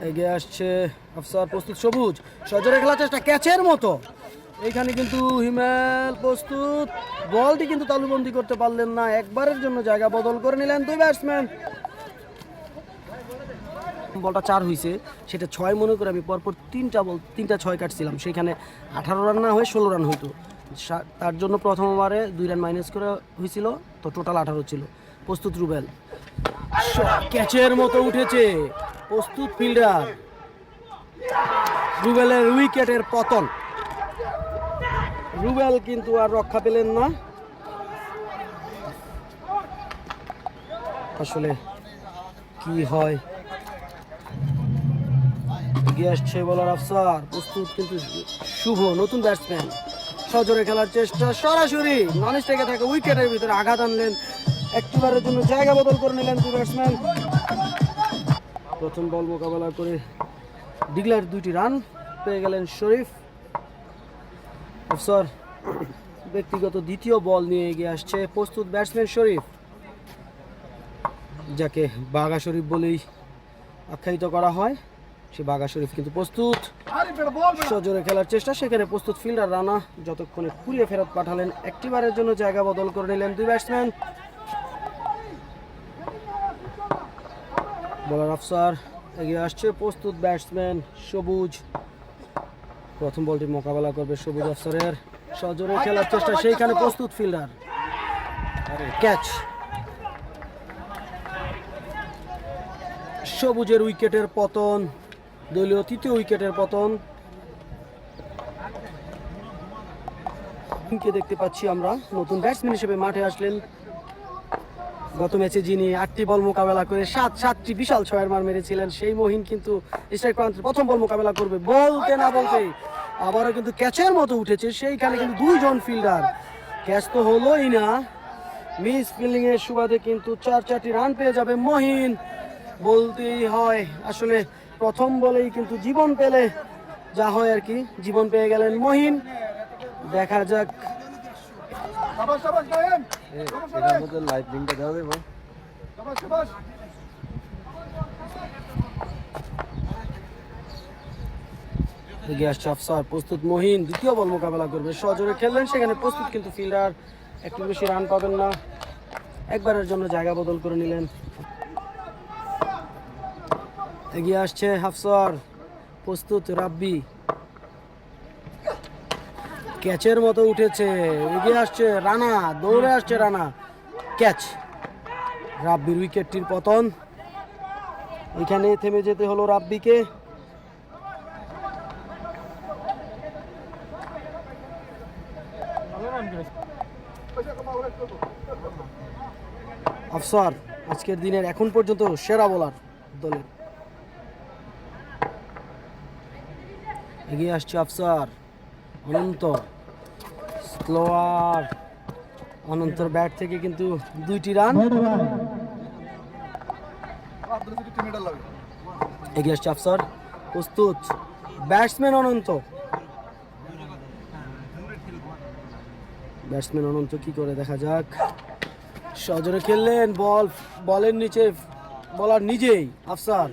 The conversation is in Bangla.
এগিয়ে আসছে আফসার, প্রস্তুত সবুজ, সজোরে খেলার চেষ্টা, ক্যাচের মতো। এইখানে কিন্তু হিমেল প্রস্তুত, বলটি কিন্তু তালুবন্দি করতে পারলেন না, একবারের জন্য জায়গা বদল করে নিলেন দুই ব্যাটসম্যান। বলটা 4 হয়েছে, সেটা 6 মনে করে আমি পরপর তিনটা 6 কাটছিলাম, সেখানে 18 রান না হয়ে 16 রান হইতো। তার জন্য প্রথম ওভারে 2 রান মাইনাস করে হয়েছিল, তো টোটাল 18 ছিল। প্রস্তুত রুবেল, ক্যাচের মতো উঠেছে, প্রস্তুত ফিল্ডার, রুবেলের উইকেটের পতন। রুবেল কিন্তু আর রক্ষা পেলেন না। আসলে কি হয়, এগিয়ে আসছে বলার আফসার, প্রস্তুত কিন্তু শুভ, নতুন ব্যাটসম্যান, সজোরে খেলার চেষ্টা, সরাসরি নন স্ট্রাইকে থাকা উইকেটের ভিতরে আঘাত আনলেন, একটিবারের জন্য জায়গা বদল করে নিলেন দুই ব্যাটসম্যান। প্রথম বল মোকাবেলা করে ডিগলার 2টি রান পেয়ে গেলেন শরীফ। আফসার ব্যক্তিগত দ্বিতীয় বল নিয়ে এগিয়ে আসছে, প্রস্তুত ব্যাটসম্যান শরীফ, যাকে বাঘা শরীফ বলেই আখ্যায়িত করা হয়, সে বাঘা শরীফ কিন্তু প্রস্তুত, সজোরে খেলার চেষ্টা, সেখানে প্রস্তুত ফিল্ডার রানা যতক্ষণে খুলে ফেরত পাঠালেন, একটিবারের জন্য জায়গা বদল করে নিলেন দুই ব্যাটসম্যান। বলার আফসার, এগিয়ে আসছে প্রস্তুত ব্যাটসম্যান সবুজ, প্রথম বলটি মোকাবেলা করবে সবুজ আফসারের, সজোরে খেলার চেষ্টা, সেইখানে প্রস্তুত ফিল্ডার, ক্যাচ। সবুজের উইকেটের পতন, দলীয় তৃতীয় উইকেটের পতন। দেখতে পাচ্ছি আমরা, নতুন ব্যাটসম্যান হিসেবে মাঠে আসলেন। গত ম্যাচে যিনি 8টি বল মোকাবেলা করে 7টি বিশাল 6-এর মার মেরেছিলেন, সেই মহিন কিন্তু স্ট্রাইক প্রান্তে প্রথম বল মোকাবেলা করবে, বলতে না বলতে আবারও কিন্তু ক্যাচের মতো উঠেছে, সেইখানে কিন্তু 2 জন ফিল্ডার, ক্যাচ তো হলোই না, মিস ফিল্ডিং এর সুবাদে কিন্তু 4টি রান পেয়ে যাবে মহিন, বলতেই হয়। আসলে প্রথম বলেই কিন্তু জীবন পেলে যা হয় আর কি, জীবন পেয়ে গেলেন মহিন। দেখা যাক, এগিয়ে আসছে আফসার, প্রস্তুত মহিন, দ্বিতীয় বল মোকাবেলা করবে, সজোরে খেললেন, সেখানে প্রস্তুত কিন্তু ফিল্ডার একটু বেশি রান পাবেন না, একবারের জন্য জায়গা বদল করে নিলেন। এগিয়ে আসছে আফসার, প্রস্তুত রাব্বি, ক্যাচের মতো উঠেছে, এগিয়ে আসছে রানা, দৌড়ে আসছে রানা, ক্যাচ। রাব্বির উইকেটটির পতন, এখানে থেমে যেতে হলো রাব্বিকে। আফসার আজকের দিনের এখন পর্যন্ত সেরা বোলার দলের। এগিয়ে আসছে আফসার, অনন্ত, স্লোয়ার, অনন্তর ব্যাট থেকে কিন্তু 2টি রান। এগিয়ে আসছে আফসার, প্রস্তুত ব্যাটসম্যান অনন্ত, ব্যাটসম্যান অনন্ত কি করে দেখা যাক, সজোরে খেললেন, বলের নিচে বলার নিজেই আফসার,